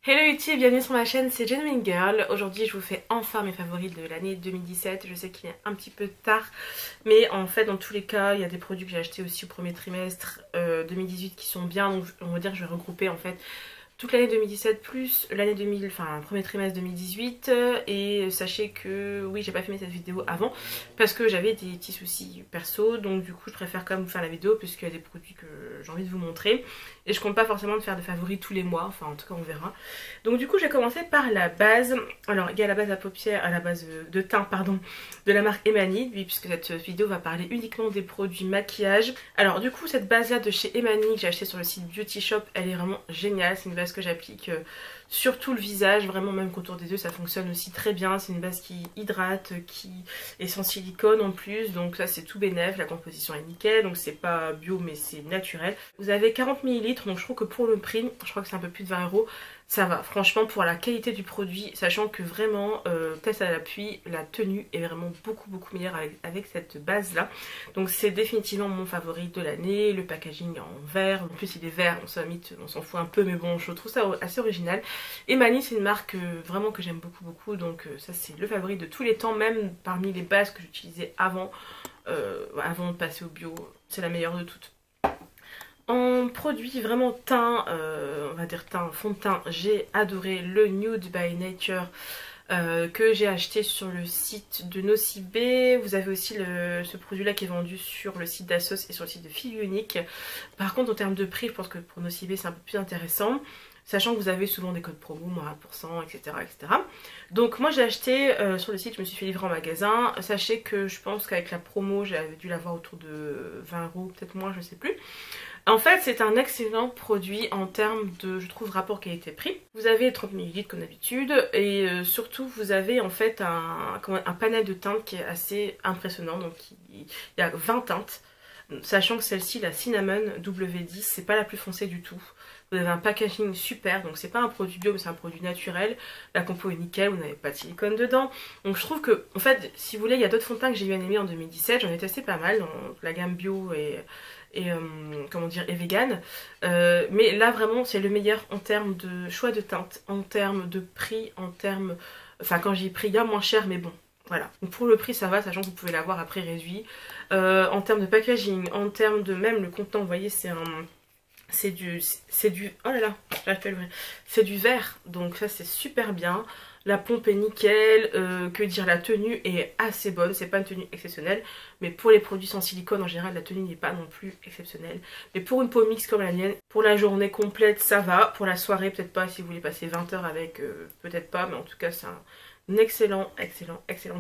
Hello YouTube, bienvenue sur ma chaîne, c'est Genuine Girl. Aujourd'hui je vous fais enfin mes favoris de l'année 2017. Je sais qu'il est un petit peu tard, mais en fait dans tous les cas il y a des produits que j'ai achetés aussi au premier trimestre 2018 qui sont bien. Donc on va dire que je vais regrouper en fait toute l'année 2017 plus l'année 2000, enfin premier trimestre 2018. Et sachez que oui, j'ai pas filmé cette vidéo avant parce que j'avais des petits soucis perso, donc du coup je préfère quand même vous faire la vidéo puisqu'il y a des produits que j'ai envie de vous montrer et je compte pas forcément de faire des favoris tous les mois, enfin en tout cas on verra. Donc du coup j'ai commencé par la base. Alors il y a la base à paupières, à la base de teint pardon, de la marque Emani, oui, puisque cette vidéo va parler uniquement des produits maquillage. Alors du coup cette base là de chez Emani que j'ai acheté sur le site Beauty Shop, elle est vraiment géniale. C'est une base que j'applique sur tout le visage, vraiment même contour des yeux ça fonctionne aussi très bien. C'est une base qui hydrate, qui est sans silicone en plus, donc ça c'est tout bénef. La composition est nickel, donc c'est pas bio mais c'est naturel. Vous avez 40 ml, donc je trouve que pour le prix, je crois que c'est un peu plus de 20 €, ça va franchement pour la qualité du produit, sachant que vraiment test à l'appui, la tenue est vraiment beaucoup meilleure avec cette base là. Donc c'est définitivement mon favori de l'année. Le packaging en verre, en plus il est vert, on s'en fout un peu, mais bon je trouve ça assez original. Emani c'est une marque vraiment que j'aime beaucoup, donc ça c'est le favori de tous les temps, même parmi les bases que j'utilisais avant de passer au bio, c'est la meilleure de toutes. En produit vraiment teint, on va dire teint, fond de teint, j'ai adoré le Nude by Nature que j'ai acheté sur le site de Nocibé. Vous avez aussi ce produit là qui est vendu sur le site d'Assos et sur le site de Fille Unique. Par contre en termes de prix, je pense que pour Nocibé c'est un peu plus intéressant, sachant que vous avez souvent des codes promo, moins 1%, etc. Donc moi j'ai acheté sur le site, je me suis fait livrer en magasin. Sachez que je pense qu'avec la promo j'avais dû l'avoir autour de 20 €, peut-être moins, je sais plus. En fait c'est un excellent produit en termes de, je trouve, rapport qualité-prix. Vous avez 30 ml comme d'habitude et surtout vous avez en fait un panel de teintes qui est assez impressionnant. Donc il y a 20 teintes, sachant que celle-ci, la Cinnamon W10, c'est pas la plus foncée du tout. Vous avez un packaging super, donc c'est pas un produit bio mais c'est un produit naturel. La compo est nickel, vous n'avez pas de silicone dedans. Donc je trouve que, en fait, si vous voulez, il y a d'autres fonds de teint que j'ai bien aimé en 2017. J'en ai testé pas mal dans la gamme bio et comment dire, et vegan. Mais là vraiment c'est le meilleur en termes de choix de teinte, en termes de prix, en termes... Enfin quand j'ai pris, il y a moins cher mais bon. Voilà, donc pour le prix ça va, sachant que vous pouvez l'avoir après réduit. En termes de packaging, en termes de même le contenant, vous voyez c'est du oh là là, j'arrive pas à l'ouvrir. C'est du verre, donc ça c'est super bien. La pompe est nickel, que dire, la tenue est assez bonne, c'est pas une tenue exceptionnelle, mais pour les produits sans silicone en général la tenue n'est pas non plus exceptionnelle. Mais pour une peau mixte comme la mienne, pour la journée complète ça va, pour la soirée peut-être pas, si vous voulez passer 20 heures avec, peut-être pas, mais en tout cas c'est un excellent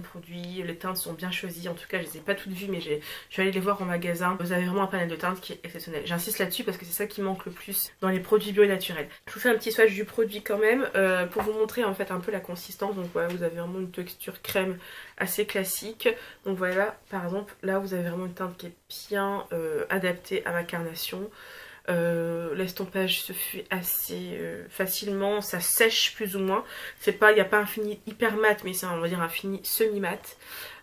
produit. Les teintes sont bien choisies, en tout cas je les ai pas toutes vues mais je suis allée les voir en magasin. Vous avez vraiment un panel de teintes qui est exceptionnel. J'insiste là-dessus parce que c'est ça qui manque le plus dans les produits bio et naturels. Je vous fais un petit swatch du produit quand même pour vous montrer en fait un peu la consistance. Donc voilà, vous avez vraiment une texture crème assez classique. Donc voilà, par exemple là vous avez vraiment une teinte qui est bien adaptée à ma carnation. L'estompage se fait assez facilement, ça sèche plus ou moins. Il n'y a pas un fini hyper mat, mais c'est on va dire un fini semi-mat.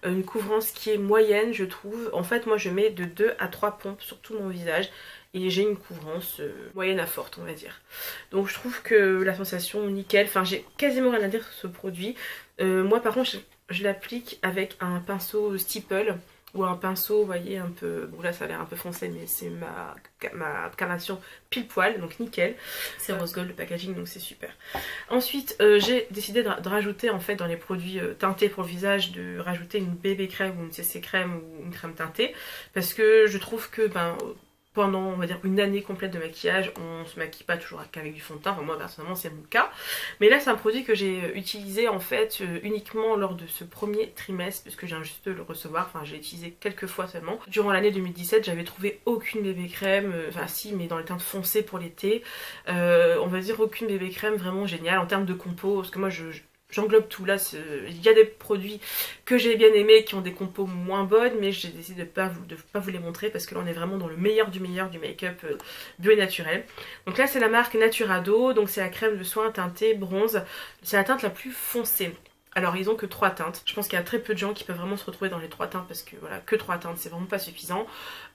Une couvrance qui est moyenne je trouve. En fait moi je mets de 2 à 3 pompes sur tout mon visage et j'ai une couvrance moyenne à forte on va dire. Donc je trouve que la sensation nickel, enfin j'ai quasiment rien à dire sur ce produit. Moi par contre je l'applique avec un pinceau Stipple ou un pinceau, vous voyez, un peu... Bon là ça a l'air un peu foncé mais c'est ma carnation pile poil, donc nickel. C'est rose gold le packaging, donc c'est super. Ensuite j'ai décidé de rajouter en fait dans les produits teintés pour le visage, de rajouter une bébé crème ou une CC crème ou une crème teintée. Parce que je trouve que pendant on va dire une année complète de maquillage on se maquille pas toujours qu'avec du fond de teint, enfin, moi personnellement c'est mon cas, mais là c'est un produit que j'ai utilisé en fait uniquement lors de ce premier trimestre puisque je viens juste de le recevoir, enfin j'ai utilisé quelques fois seulement. Durant l'année 2017 j'avais trouvé aucune bébé crème, enfin si mais dans les teintes foncées pour l'été, on va dire aucune bébé crème vraiment géniale en termes de compo, parce que moi j'englobe tout là, il y a des produits que j'ai bien aimés qui ont des compos moins bonnes, mais j'ai décidé de pas vous les montrer parce que là on est vraiment dans le meilleur du make-up bio et naturel. Donc là c'est la marque Naturado, donc c'est la crème de soin teintée bronze, c'est la teinte la plus foncée. Alors ils ont que 3 teintes, je pense qu'il y a très peu de gens qui peuvent vraiment se retrouver dans les 3 teintes parce que voilà, que 3 teintes c'est vraiment pas suffisant.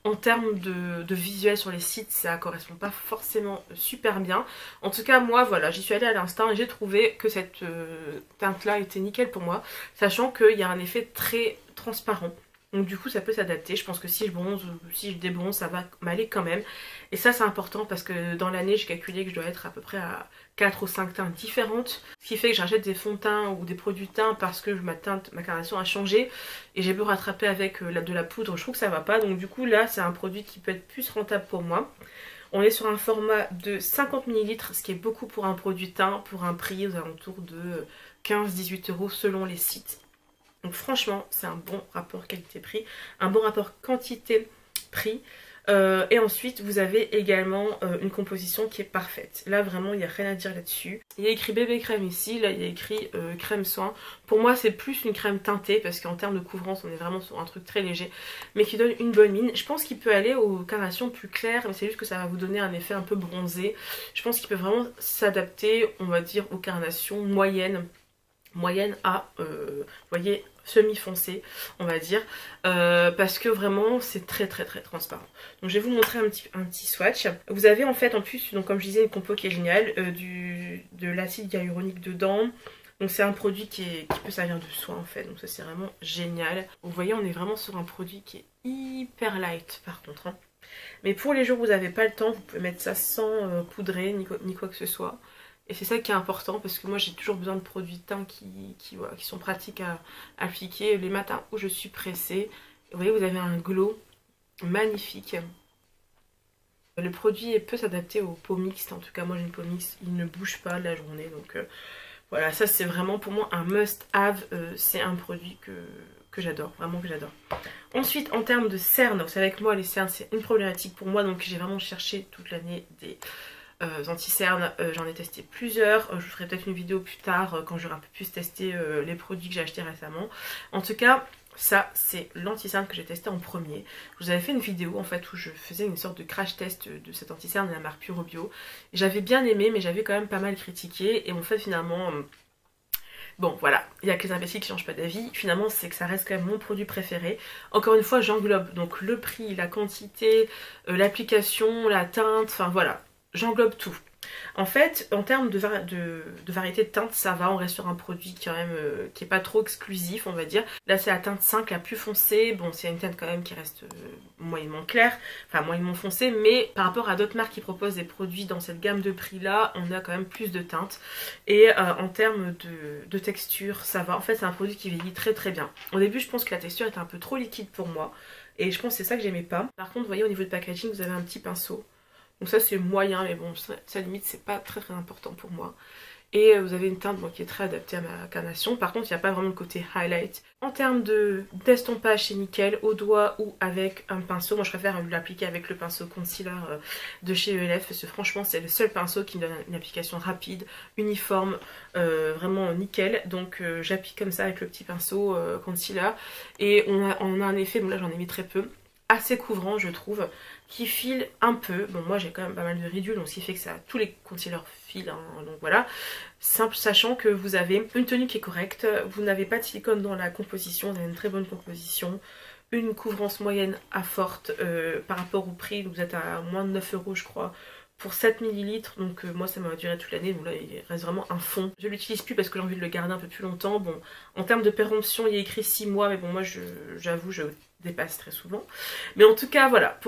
En termes de visuel sur les sites, ça correspond pas forcément super bien. En tout cas moi voilà, j'y suis allée à l'instinct et j'ai trouvé que cette teinte là était nickel pour moi, sachant qu'il y a un effet très transparent. Donc du coup ça peut s'adapter, je pense que si je bronze ou si je débronze ça va m'aller quand même. Et ça c'est important parce que dans l'année j'ai calculé que je dois être à peu près à 4 ou 5 teintes différentes. Ce qui fait que j'achète des fonds de teint ou des produits de teint parce que ma carnation a changé. Et j'ai beau rattraper avec de la poudre, je trouve que ça va pas. Donc du coup là c'est un produit qui peut être plus rentable pour moi. On est sur un format de 50 ml, ce qui est beaucoup pour un produit de teint, pour un prix aux alentours de 15-18 € selon les sites. Donc franchement, c'est un bon rapport qualité-prix, un bon rapport quantité-prix. Et ensuite, vous avez également une composition qui est parfaite. Là, vraiment, il n'y a rien à dire là-dessus. Il y a écrit bébé crème ici, là, il y a écrit crème soin. Pour moi, c'est plus une crème teintée, parce qu'en termes de couvrance, on est vraiment sur un truc très léger, mais qui donne une bonne mine. Je pense qu'il peut aller aux carnations plus claires, mais c'est juste que ça va vous donner un effet un peu bronzé. Je pense qu'il peut vraiment s'adapter, on va dire, aux carnations moyennes à, vous voyez, semi-foncé, on va dire, parce que vraiment c'est très transparent. Donc je vais vous montrer un petit swatch. Vous avez en fait en plus, donc comme je disais, une compo qui est géniale, de l'acide hyaluronique dedans. Donc c'est un produit qui peut servir de soin en fait, donc ça c'est vraiment génial. Vous voyez, on est vraiment sur un produit qui est hyper light par contre, hein. Mais pour les jours où vous n'avez pas le temps, vous pouvez mettre ça sans poudrer ni quoi que ce soit. Et c'est ça qui est important parce que moi j'ai toujours besoin de produits de teint qui sont pratiques à appliquer les matins où je suis pressée. Et vous voyez, vous avez un glow magnifique. Le produit peut s'adapter aux peaux mixtes, en tout cas moi j'ai une peau mixte, il ne bouge pas de la journée. Donc voilà, ça c'est vraiment pour moi un must have, c'est un produit que j'adore, vraiment que j'adore. Ensuite en termes de cernes, vous savez que moi les cernes c'est une problématique pour moi, donc j'ai vraiment cherché toute l'année des anti-cernes, j'en ai testé plusieurs, je vous ferai peut-être une vidéo plus tard quand j'aurai un peu plus testé les produits que j'ai achetés récemment. En tout cas, ça c'est l'anti-cerne que j'ai testé en premier. Je vous avais fait une vidéo en fait où je faisais une sorte de crash test de cet anti-cerne de la marque Pure Bio. J'avais bien aimé mais j'avais quand même pas mal critiqué et en fait finalement... Bon voilà, il y a que les imbéciles qui changent pas d'avis, finalement c'est que ça reste quand même mon produit préféré. Encore une fois j'englobe donc le prix, la quantité, l'application, la teinte, enfin voilà, j'englobe tout. En fait, en termes de variété de teintes, ça va, on reste sur un produit quand même qui est pas trop exclusif, on va dire. Là c'est la teinte 5, la plus foncée, bon c'est une teinte quand même qui reste moyennement claire, enfin moyennement foncée, mais par rapport à d'autres marques qui proposent des produits dans cette gamme de prix là, on a quand même plus de teintes. Et en termes de texture, ça va, en fait c'est un produit qui vieillit très bien. Au début je pense que la texture était un peu trop liquide pour moi, et je pense que c'est ça que j'aimais pas. Par contre vous voyez au niveau de packaging, vous avez un petit pinceau. Donc ça c'est moyen, mais bon, ça limite c'est pas très important pour moi. Et vous avez une teinte qui est très adaptée à ma carnation. Par contre il n'y a pas vraiment le côté highlight. En termes d'estompage c'est nickel, au doigt ou avec un pinceau. Moi je préfère l'appliquer avec le pinceau concealer de chez ELF. Parce que franchement c'est le seul pinceau qui me donne une application rapide, uniforme, vraiment nickel. Donc j'applique comme ça avec le petit pinceau concealer. Et on a un effet, bon là j'en ai mis très peu, assez couvrant je trouve, qui file un peu. Bon moi j'ai quand même pas mal de ridules, donc ce qui fait que ça, tous les concealers filent, hein, donc voilà. Simple, sachant que vous avez une tenue qui est correcte, vous n'avez pas de silicone dans la composition, vous avez une très bonne composition, une couvrance moyenne à forte par rapport au prix, vous êtes à moins de 9 € je crois, pour 7 ml, donc moi ça m'a duré toute l'année, donc là il reste vraiment un fond. Je l'utilise plus parce que j'ai envie de le garder un peu plus longtemps. Bon, en termes de péremption il y a écrit 6 mois, mais bon moi j'avoue je dépasse très souvent. Mais en tout cas voilà,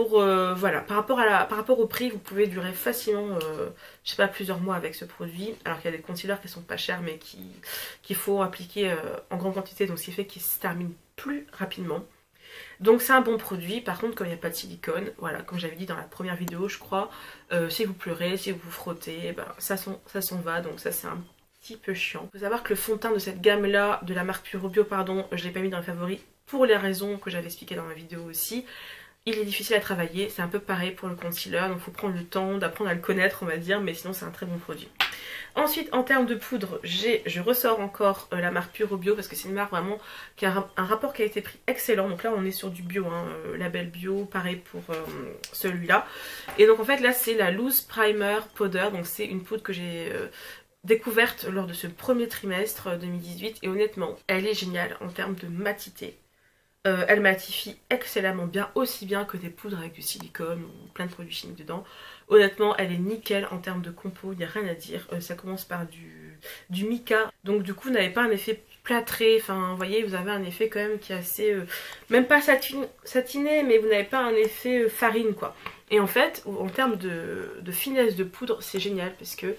voilà, par rapport au prix, vous pouvez durer facilement, je sais pas, plusieurs mois avec ce produit, alors qu'il y a des concealers qui sont pas chers mais qu'il faut appliquer en grande quantité, donc ce qui fait qu'ils se terminent plus rapidement. Donc c'est un bon produit. Par contre comme il n'y a pas de silicone, voilà, comme j'avais dit dans la première vidéo je crois, si vous pleurez, si vous vous frottez, ben, ça s'en va, donc ça c'est un petit peu chiant. Il faut savoir que le fond de teint de cette gamme là, de la marque Pure Bio pardon, je l'ai pas mis dans les favoris pour les raisons que j'avais expliquées dans ma vidéo aussi. Il est difficile à travailler, c'est un peu pareil pour le concealer, donc il faut prendre le temps d'apprendre à le connaître on va dire, mais sinon c'est un très bon produit. Ensuite en termes de poudre, je ressors encore la marque Pure Bio parce que c'est une marque vraiment qui a un rapport qualité-prix excellent. Donc là on est sur du bio, hein, label bio, pareil pour celui-là. Et donc en fait là c'est la Loose Primer Powder, donc c'est une poudre que j'ai découverte lors de ce premier trimestre 2018 et honnêtement, elle est géniale en termes de matité. Elle matifie excellemment bien, aussi bien que des poudres avec du silicone ou plein de produits chimiques dedans. Honnêtement, elle est nickel en termes de compo, il n'y a rien à dire. Ça commence par du mica, donc du coup vous n'avez pas un effet plâtré, enfin vous voyez, vous avez un effet quand même qui est assez, même pas satiné, mais vous n'avez pas un effet farine quoi. Et en fait, en termes de finesse de poudre, c'est génial parce que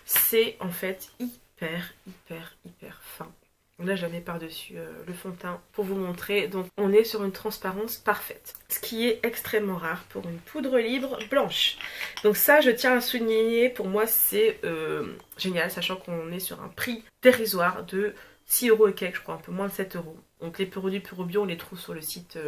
c'est en fait hyper fin. Là j'avais par-dessus le fond de teint pour vous montrer. Donc on est sur une transparence parfaite. Ce qui est extrêmement rare pour une poudre libre blanche. Donc ça je tiens à souligner, pour moi c'est génial, sachant qu'on est sur un prix dérisoire de 6 € et quelques, je crois, un peu moins de 7 €. Donc les produits Puro Bio on les trouve sur le site...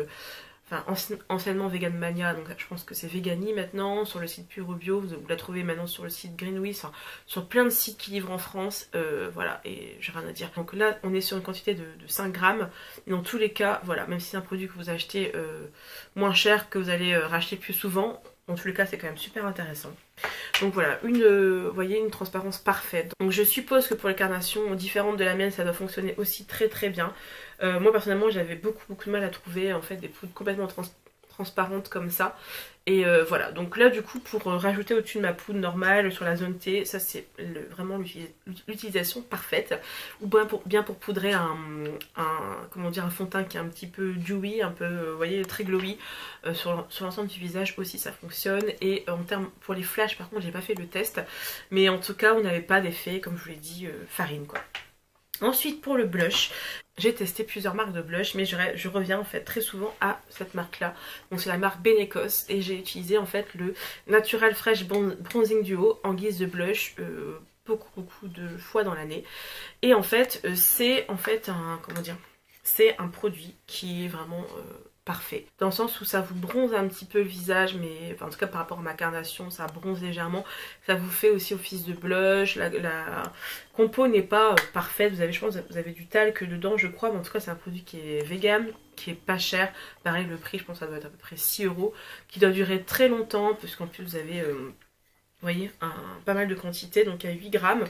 Enfin, anciennement Vegan Mania, donc je pense que c'est Vegani maintenant, sur le site Puro Bio, vous la trouvez maintenant sur le site Greenwiz, enfin, sur plein de sites qui livrent en France, voilà, et j'ai rien à dire. Donc là, on est sur une quantité de 5 grammes, et dans tous les cas, voilà, même si c'est un produit que vous achetez moins cher, que vous allez racheter plus souvent, dans tous les cas, c'est quand même super intéressant. Donc voilà, vous voyez, une transparence parfaite. Donc je suppose que pour les carnations différentes de la mienne, ça doit fonctionner aussi très bien. Moi personnellement, j'avais beaucoup de mal à trouver en fait des poudres complètement transparentes comme ça. Et voilà, donc là du coup pour rajouter au-dessus de ma poudre normale sur la zone T, ça c'est vraiment l'utilisation parfaite. Ou bien pour poudrer comment dire, un fond de teint qui est un petit peu dewy, un peu, vous voyez, très glowy. Sur l'ensemble du visage aussi ça fonctionne. Et en termes pour les flashs par contre j'ai pas fait le test. Mais en tout cas on n'avait pas d'effet, comme je vous l'ai dit, farine quoi. Ensuite pour le blush, j'ai testé plusieurs marques de blush, mais je reviens en fait très souvent à cette marque là. Donc c'est la marque Benecos et j'ai utilisé en fait le Natural Fresh Bronzing Duo en guise de blush beaucoup de fois dans l'année. Et en fait c'est en fait un, comment dire, c'est un produit qui est vraiment parfait, dans le sens où ça vous bronze un petit peu le visage, mais enfin, en tout cas par rapport à ma carnation ça bronze légèrement, ça vous fait aussi office de blush. La compo n'est pas parfaite, vous avez, je pense vous avez du talc dedans je crois, mais en tout cas c'est un produit qui est vegan, qui est pas cher, pareil le prix je pense que ça doit être à peu près 6 €, qui doit durer très longtemps puisqu'en plus vous avez vous voyez pas mal de quantité, donc à 8 grammes.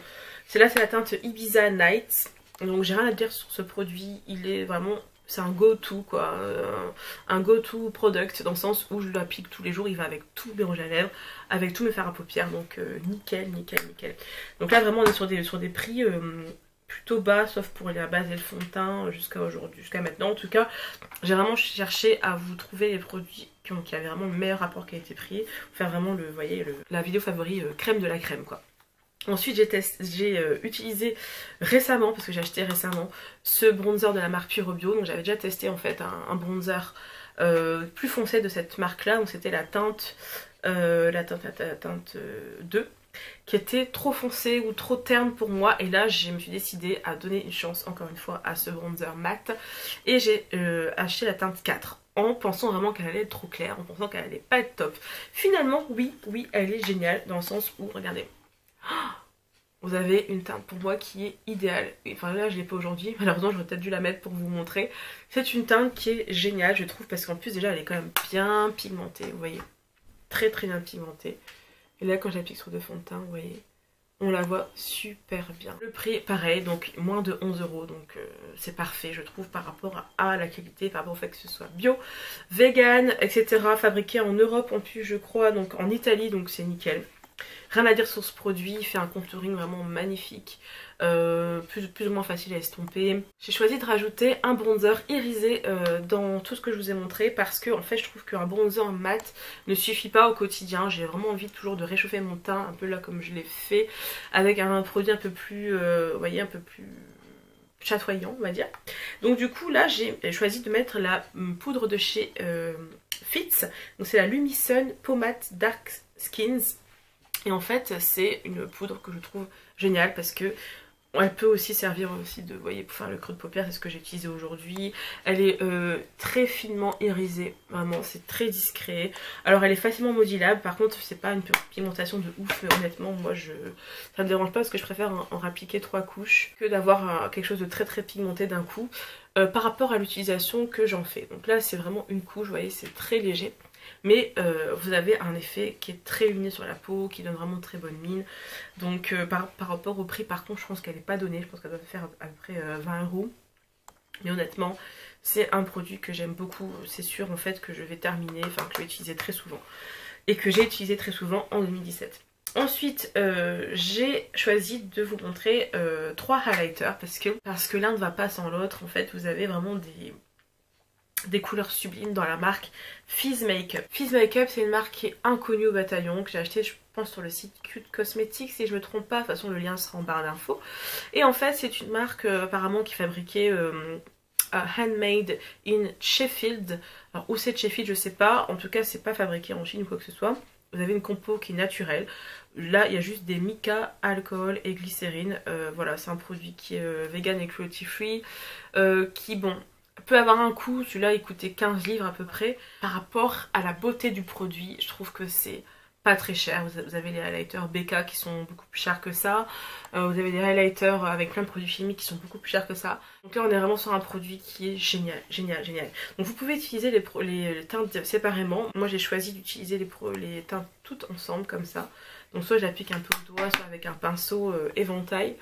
C'est la teinte Ibiza Night, donc j'ai rien à dire sur ce produit, il est vraiment... c'est un go-to quoi, un go-to product dans le sens où je l'applique tous les jours, il va avec tout mes rouges à lèvres, avec tous mes fards à paupières, donc nickel. Donc là vraiment on est sur des prix plutôt bas, sauf pour la base et le fond de teint jusqu'à aujourd'hui, jusqu'à maintenant. En tout cas, j'ai vraiment cherché à vous trouver les produits qui avaient vraiment le meilleur rapport qualité-prix, pour faire vraiment vous voyez, la vidéo favori crème de la crème quoi. Ensuite j'ai utilisé récemment, parce que j'ai acheté récemment, ce bronzer de la marque Puro Bio. Donc j'avais déjà testé en fait un bronzer plus foncé de cette marque là. Donc c'était la teinte 2, qui était trop foncée ou trop terne pour moi. Et là je me suis décidée à donner une chance encore une fois à ce bronzer mat. Et j'ai acheté la teinte 4. En pensant vraiment qu'elle allait être trop claire, en pensant qu'elle allait pas être top. Finalement oui elle est géniale dans le sens où, regardez, vous avez une teinte pour moi qui est idéale. Enfin là je l'ai pas aujourd'hui, malheureusement j'aurais peut-être dû la mettre pour vous montrer. C'est une teinte qui est géniale je trouve, parce qu'en plus déjà elle est quand même bien pigmentée, vous voyez, très bien pigmentée. Et là quand j'applique sur le fond de teint, vous voyez, on la voit super bien. Le prix pareil, donc moins de 11 €, donc c'est parfait je trouve par rapport à la qualité, par rapport au fait que ce soit bio, vegan, etc. Fabriqué en Europe en plus je crois, donc en Italie, donc c'est nickel. Rien à dire sur ce produit, il fait un contouring vraiment magnifique, plus ou moins facile à estomper. J'ai choisi de rajouter un bronzer irisé dans tout ce que je vous ai montré, parce que en fait je trouve qu'un bronzer mat ne suffit pas au quotidien. J'ai vraiment envie toujours de réchauffer mon teint, un peu là comme je l'ai fait, avec un produit un peu plus, vous voyez, un peu plus chatoyant on va dire. Donc du coup là j'ai choisi de mettre la poudre de chez Fitz, donc c'est la Lumisun Pomade Dark Skins. Et en fait c'est une poudre que je trouve géniale, parce que elle peut aussi servir aussi de, vous voyez, pour faire le creux de paupière, c'est ce que j'ai utilisé aujourd'hui. Elle est très finement irisée, vraiment c'est très discret. Alors elle est facilement modulable, par contre c'est pas une pigmentation de ouf, honnêtement moi ça me dérange pas, parce que je préfère en appliquer 3 couches que d'avoir quelque chose de très pigmenté d'un coup, par rapport à l'utilisation que j'en fais. Donc là c'est vraiment une couche, vous voyez, c'est très léger. mais vous avez un effet qui est très lumineux sur la peau, qui donne vraiment très bonne mine. Donc par rapport au prix, par contre, je pense qu'elle n'est pas donnée, je pense qu'elle doit faire à peu près 20 €. Mais honnêtement, c'est un produit que j'aime beaucoup, c'est sûr en fait que je vais terminer, enfin que je vais utiliser très souvent. Et que j'ai utilisé très souvent en 2017. Ensuite, j'ai choisi de vous montrer 3 highlighters parce que l'un ne va pas sans l'autre. En fait, vous avez vraiment des couleurs sublimes dans la marque Fizz Makeup. Fizz Makeup, c'est une marque qui est inconnue au bataillon, que j'ai acheté, je pense, sur le site Cute Cosmetics, si je me trompe pas. De toute façon, le lien sera en barre d'infos. Et en fait, c'est une marque apparemment qui fabriquait handmade in Sheffield. Alors, où c'est Sheffield, je sais pas. En tout cas, c'est pas fabriqué en Chine ou quoi que ce soit. Vous avez une compo qui est naturelle. Là, il y a juste des mica, alcool et glycérine. Voilà, c'est un produit qui est vegan et cruelty free. Qui, bon, peut avoir un coût. Celui-là, il coûtait 15 livres à peu près. Par rapport à la beauté du produit, je trouve que c'est pas très cher. Vous avez les highlighters BK qui sont beaucoup plus chers que ça. Vous avez des highlighters avec plein de produits chimiques qui sont beaucoup plus chers que ça. Donc là, on est vraiment sur un produit qui est génial, génial, génial. Donc vous pouvez utiliser les teintes séparément. Moi, j'ai choisi d'utiliser les teintes toutes ensemble comme ça. Donc soit j'applique un peu au doigt, soit avec un pinceau éventail.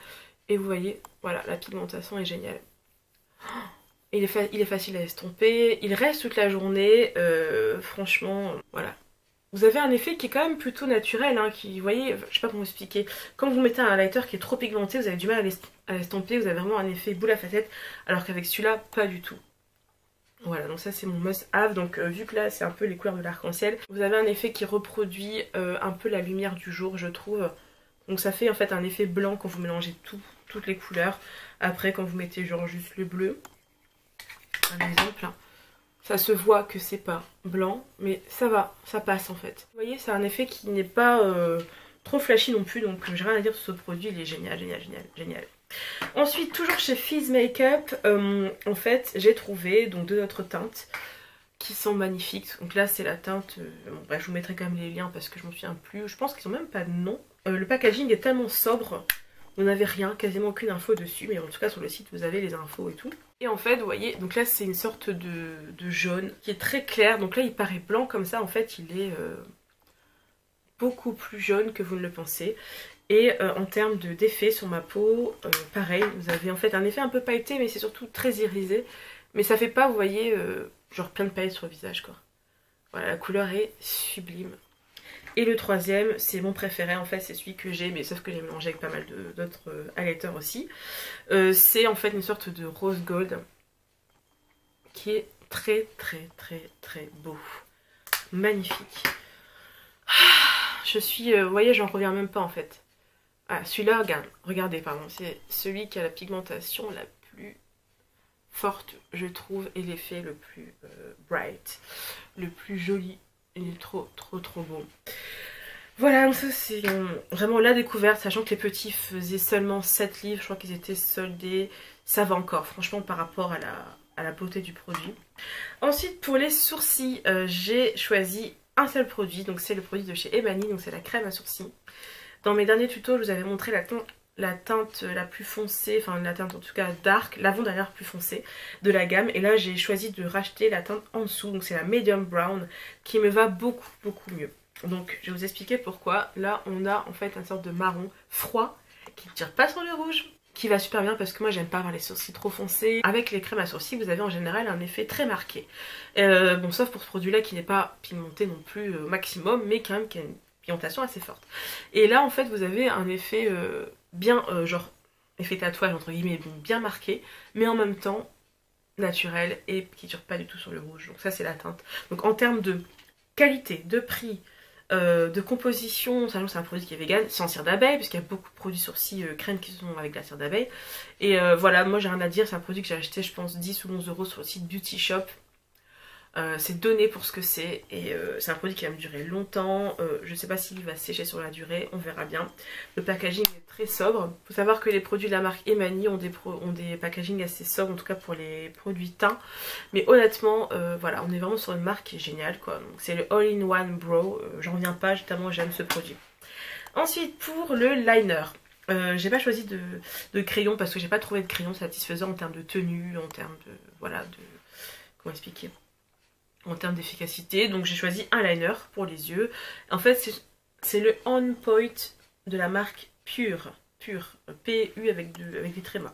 Et vous voyez, voilà, la pigmentation est géniale. Il est facile à estomper, il reste toute la journée, franchement, voilà. Vous avez un effet qui est quand même plutôt naturel, hein, qui, vous voyez, je sais pas comment vous expliquer. Quand vous mettez un highlighter qui est trop pigmenté, vous avez du mal à l'estomper, vous avez vraiment un effet boule à facettes, alors qu'avec celui-là, pas du tout. Voilà, donc ça c'est mon must have, donc vu que là c'est un peu les couleurs de l'arc-en-ciel, vous avez un effet qui reproduit un peu la lumière du jour, je trouve. Donc ça fait en fait un effet blanc quand vous mélangez toutes les couleurs. Après, quand vous mettez genre juste le bleu, un exemple, ça se voit que c'est pas blanc, mais ça va, ça passe en fait. Vous voyez, c'est un effet qui n'est pas trop flashy non plus, donc j'ai rien à dire sur ce produit, il est génial, génial, génial, génial. Ensuite, toujours chez Fizz Makeup, en fait, j'ai trouvé donc 2 autres teintes qui sont magnifiques. Donc là, c'est la teinte, bon, bref, je vous mettrai quand même les liens parce que je m'en souviens plus. Je pense qu'ils ont même pas de nom. Le packaging est tellement sobre, vous n'avez rien, quasiment aucune info dessus, mais en tout cas sur le site vous avez les infos et tout. Et en fait, vous voyez, donc là c'est une sorte de jaune qui est très clair. Donc là il paraît blanc comme ça, en fait il est beaucoup plus jaune que vous ne le pensez. Et en termes d'effet sur ma peau, pareil, vous avez en fait un effet un peu pailleté, mais c'est surtout très irisé. Mais ça fait pas, vous voyez, genre plein de paillettes sur le visage quoi. Voilà, la couleur est sublime. Et le troisième, c'est mon préféré en fait, c'est celui que j'ai, mais sauf que j'ai mélangé avec pas mal d'autres highlighters aussi. C'est en fait une sorte de rose gold qui est très très très très beau. Magnifique. Je suis, vous voyez, j'en reviens même pas en fait. Ah, celui-là, regardez, pardon, c'est celui qui a la pigmentation la plus forte, je trouve, et l'effet le plus bright, le plus joli. Il est trop trop trop beau. Voilà, donc ça c'est vraiment la découverte, sachant que les petits faisaient seulement 7 livres, je crois qu'ils étaient soldés. Ça va encore, franchement, par rapport à la beauté du produit. Ensuite, pour les sourcils, j'ai choisi un seul produit, donc c'est le produit de chez Emani, donc c'est la crème à sourcils. Dans mes derniers tutos, je vous avais montré la teinte la plus foncée, enfin la teinte en tout cas dark, l'avant-dernière plus foncée de la gamme. Et là j'ai choisi de racheter la teinte en dessous, donc c'est la medium brown qui me va beaucoup beaucoup mieux. Donc je vais vous expliquer pourquoi. Là on a en fait une sorte de marron froid qui ne tire pas sur le rouge, qui va super bien parce que moi j'aime pas avoir les sourcils trop foncés. Avec les crèmes à sourcils vous avez en général un effet très marqué. Bon, sauf pour ce produit là qui n'est pas pigmenté non plus au maximum, mais quand même qui a une pigmentation assez forte. Et là en fait vous avez un effet bien genre effet tatouage entre guillemets, bien marqué, mais en même temps naturel et qui dure pas du tout sur le rouge. Donc ça c'est la teinte. Donc en termes de qualité, de prix, de composition, sachant que c'est un produit qui est vegan, sans cire d'abeille, puisqu'il y a beaucoup de produits sourcils crème qui sont avec de la cire d'abeille. Et voilà, moi j'ai rien à dire, c'est un produit que j'ai acheté je pense 10 ou 11 € sur le site Beauty Shop. C'est donné pour ce que c'est et c'est un produit qui va me durer longtemps. Je sais pas s'il va sécher sur la durée, on verra bien. Le packaging est très sobre. Il faut savoir que les produits de la marque Emani ont des packagings assez sobres, en tout cas pour les produits teints. Mais honnêtement, voilà, on est vraiment sur une marque qui est géniale quoi. C'est le All-in-One Brow, j'en reviens pas, tellement j'aime ce produit. Ensuite pour le liner. J'ai pas choisi de crayon parce que j'ai pas trouvé de crayon satisfaisant en termes de tenue, en termes de... voilà, de... comment expliquer ? en termes d'efficacité. Donc j'ai choisi un liner pour les yeux. En fait c'est le On Point de la marque Pure. P-U avec des trémas.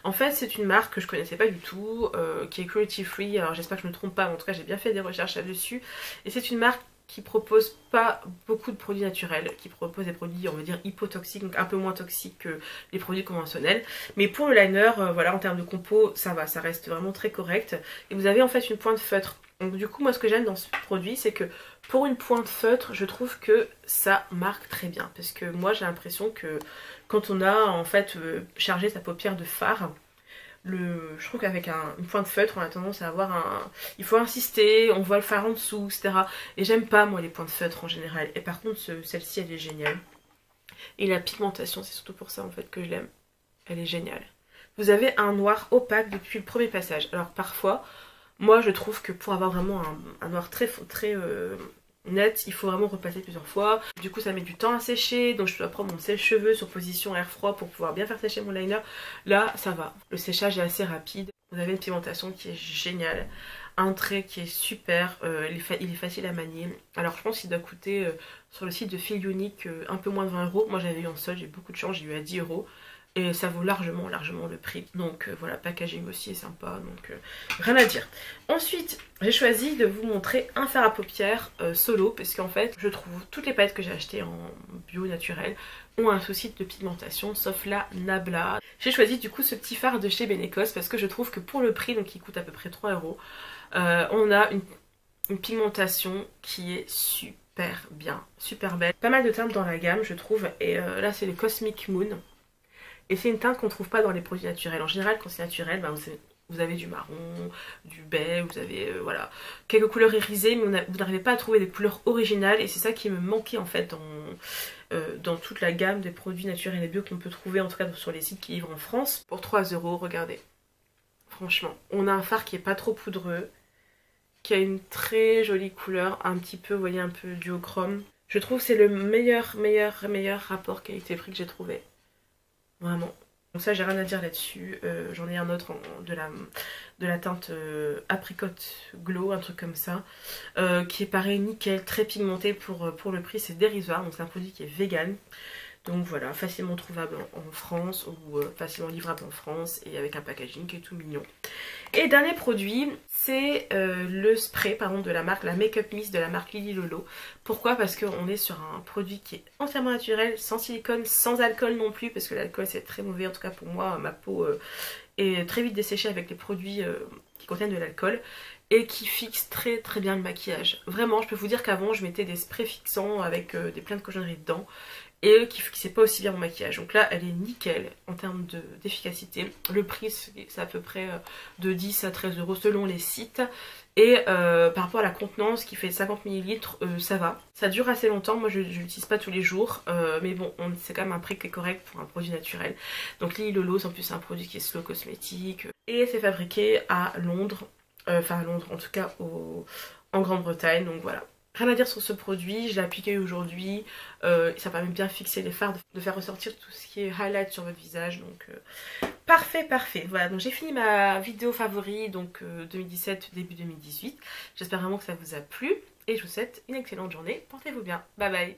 En fait c'est une marque que je connaissais pas du tout, qui est cruelty free, alors j'espère que je me trompe pas, mais en tout cas j'ai bien fait des recherches là-dessus. Et c'est une marque qui propose pas beaucoup de produits naturels, qui propose des produits on va dire hypotoxiques, donc un peu moins toxiques que les produits conventionnels. Mais pour le liner, voilà, en termes de compo, ça va, ça reste vraiment très correct. Et vous avez en fait une pointe feutre. Donc du coup moi ce que j'aime dans ce produit c'est que pour une pointe feutre je trouve que ça marque très bien. Parce que moi j'ai l'impression que quand on a en fait chargé sa paupière de fard, je trouve qu'avec une pointe feutre on a tendance à avoir il faut insister, on voit le fard en dessous, etc. Et j'aime pas moi les pointes feutres en général. Et par contre celle-ci elle est géniale. Et la pigmentation c'est surtout pour ça en fait que je l'aime. Elle est géniale. Vous avez un noir opaque depuis le premier passage. Alors parfois, moi je trouve que pour avoir vraiment un noir très net, il faut vraiment repasser plusieurs fois. Du coup ça met du temps à sécher, donc je dois prendre mon sèche-cheveux sur position air froid pour pouvoir bien faire sécher mon liner. Là ça va, le séchage est assez rapide. Vous avez une pigmentation qui est géniale, un trait qui est super, il est facile à manier. Alors je pense qu'il doit coûter sur le site de Feel Unique un peu moins de 20 €. Moi j'avais eu en solde, j'ai eu beaucoup de chance, j'ai eu à 10 €. Et ça vaut largement le prix. Donc voilà, packaging aussi est sympa, donc rien à dire. Ensuite, j'ai choisi de vous montrer un fard à paupières solo, parce qu'en fait, je trouve toutes les palettes que j'ai achetées en bio naturel ont un souci de pigmentation, sauf la Nabla. J'ai choisi du coup ce petit fard de chez Benecos, parce que je trouve que pour le prix, donc qui coûte à peu près 3 €, on a une pigmentation qui est super bien, super belle. Pas mal de teintes dans la gamme, je trouve, et là c'est le Cosmic Moon. Et c'est une teinte qu'on ne trouve pas dans les produits naturels. En général, quand c'est naturel, ben, vous avez du marron, du baie, vous avez voilà, quelques couleurs irisées, mais vous n'arrivez pas à trouver des couleurs originales. Et c'est ça qui me manquait en fait dans toute la gamme des produits naturels et bio qu'on peut trouver, en tout cas sur les sites qui livrent en France. Pour 3 €, regardez. Franchement, on a un fard qui est pas trop poudreux, qui a une très jolie couleur, un petit peu, vous voyez, un peu duochrome. Je trouve que c'est le meilleur rapport qualité-prix que j'ai trouvé. Vraiment. Donc ça j'ai rien à dire là-dessus. J'en ai un autre de la teinte apricot glow, un truc comme ça. Qui est pareil, nickel, très pigmenté pour le prix, c'est dérisoire. Donc c'est un produit qui est vegan. Donc voilà, facilement trouvable en France ou facilement livrable en France et avec un packaging qui est tout mignon. Et dernier produit, c'est le spray de la marque, la Make-up Mist de la marque Lily Lolo. Pourquoi? Parce qu'on est sur un produit qui est entièrement naturel, sans silicone, sans alcool non plus, parce que l'alcool c'est très mauvais, en tout cas pour moi, ma peau est très vite desséchée avec les produits qui contiennent de l'alcool. Et qui fixe très bien le maquillage. Vraiment, je peux vous dire qu'avant je mettais des sprays fixants avec des plein de cochonneries dedans. Et qui fixait pas aussi bien mon maquillage. Donc là elle est nickel en termes d'efficacité. Le prix c'est à peu près de 10 à 13 € selon les sites. Et par rapport à la contenance qui fait 50 ml, ça va. Ça dure assez longtemps, moi je l'utilise pas tous les jours. Mais bon, c'est quand même un prix qui est correct pour un produit naturel. Donc Lily Lolo, en plus c'est un produit qui est slow cosmétique. Et c'est fabriqué à Londres. Enfin à Londres en tout cas en Grande-Bretagne. Donc voilà. Rien à dire sur ce produit, je l'ai appliqué aujourd'hui, ça permet de bien fixer les fards, de faire ressortir tout ce qui est highlight sur votre visage, donc parfait. Voilà, donc j'ai fini ma vidéo favori, donc 2017, début 2018. J'espère vraiment que ça vous a plu, et je vous souhaite une excellente journée, portez-vous bien, bye bye.